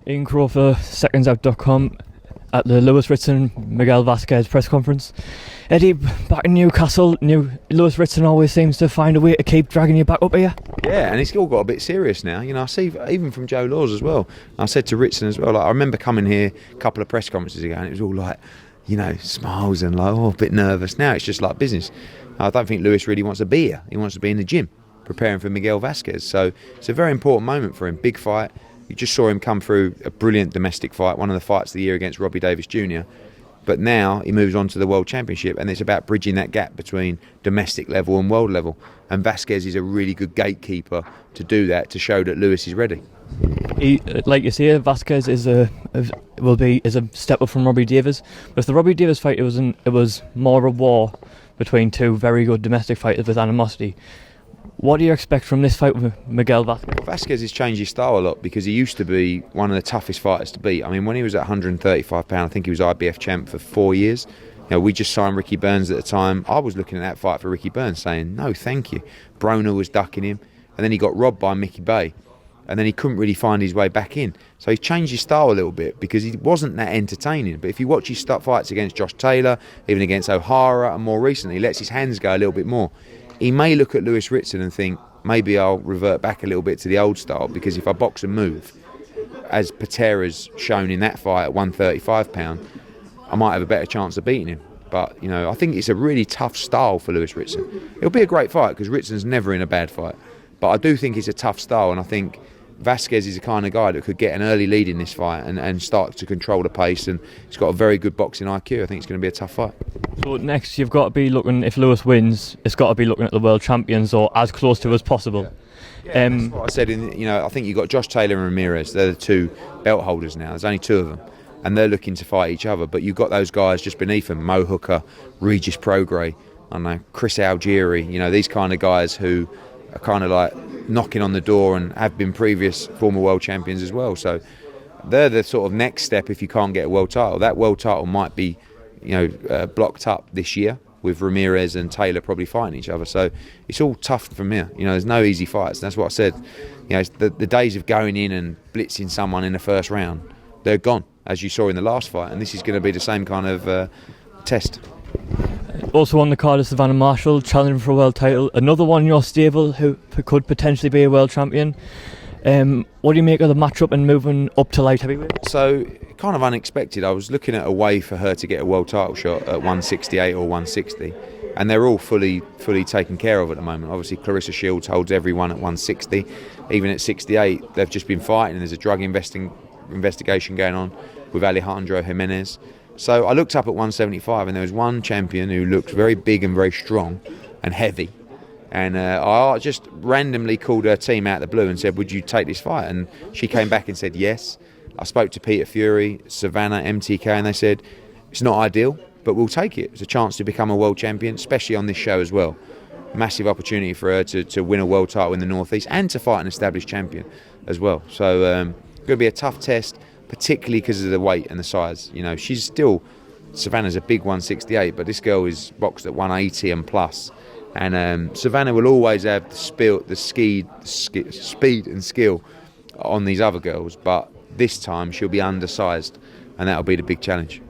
Ian Crow for SecondsOut.com at the Lewis Ritson Miguel Vazquez press conference. Eddie, back in Newcastle, Lewis Ritson always seems to find a way to keep dragging you back up here. Yeah, and it's all got a bit serious now. You know, I see even from Joe Laws as well. I said to Ritson as well, like, I remember coming here a couple of press conferences ago and it was all like, you know, smiles and like, oh, a bit nervous. Now it's just like business. I don't think Lewis really wants to be here. He wants to be in the gym preparing for Miguel Vazquez. So it's a very important moment for him. Big fight. You just saw him come through a brilliant domestic fight, one of the fights of the year against Robbie Davis Jr. But now he moves on to the World Championship, and it's about bridging that gap between domestic level and world level. And Vazquez is a really good gatekeeper to do that, to show that Lewis is ready. Like you say, Vazquez is a step up from Robbie Davis. With the Robbie Davis fight, it was more a war between two very good domestic fighters with animosity. What do you expect from this fight with Miguel Vazquez? Vazquez has changed his style a lot because he used to be one of the toughest fighters to beat. I mean, when he was at 135 pounds, I think he was IBF champ for 4 years. You know, we just signed Ricky Burns at the time. I was looking at that fight for Ricky Burns saying, no, thank you. Broner was ducking him, and then he got robbed by Mickey Bay, and then he couldn't really find his way back in. So he's changed his style a little bit because he wasn't that entertaining. But if you watch his fights against Josh Taylor, even against O'Hara, and more recently, he lets his hands go a little bit more. He may look at Lewis Ritson and think, maybe I'll revert back a little bit to the old style, because if I box and move, as Patera's shown in that fight at 135 pound, I might have a better chance of beating him. But, you know, I think it's a really tough style for Lewis Ritson. It'll be a great fight because Ritson's never in a bad fight. But I do think it's a tough style, and I think Vazquez is the kind of guy that could get an early lead in this fight and start to control the pace, and he's got a very good boxing IQ. I think it's going to be a tough fight. So next you've got to be looking, if Lewis wins, it's got to be looking at the world champions or as close to as possible. Yeah, that's what I said. I think you've got Josh Taylor and Ramirez. They're the two belt holders now. There's only two of them, and they're looking to fight each other. But you've got those guys just beneath them: Mo Hooker, Regis Prograis, I don't know, Chris Algieri. You know, these kind of guys who are kind of like knocking on the door and have been previous former world champions as well. So they're the sort of next step if you can't get a world title. That world title might be, blocked up this year with Ramirez and Taylor probably fighting each other. So it's all tough from here. You know, there's no easy fights. That's what I said. You know, the days of going in and blitzing someone in the first round, they're gone, as you saw in the last fight. And this is going to be the same kind of test. Also on the card is Savannah Marshall, challenging for a world title. Another one in your stable who could potentially be a world champion. What do you make of the matchup and moving up to light heavyweight? So, kind of unexpected. I was looking at a way for her to get a world title shot at 168 or 160, and they're all fully taken care of at the moment. Obviously, Clarissa Shields holds everyone at 160. Even at 68, they've just been fighting. There's a drug investigation going on with Alejandro Jimenez. So I looked up at 175, and there was one champion who looked very big and very strong and heavy. And I just randomly called her team out of the blue and said, would you take this fight? And she came back and said yes. I spoke to Peter Fury, Savannah, MTK, and they said, it's not ideal, but we'll take it. It's a chance to become a world champion, especially on this show as well. Massive opportunity for her to win a world title in the Northeast and to fight an established champion as well. So going to be a tough test, particularly because of the weight and the size. You know, Savannah's a big 168, but this girl is boxed at 180 and plus. And Savannah will always have the speed and skill on these other girls, but this time she'll be undersized, and that'll be the big challenge.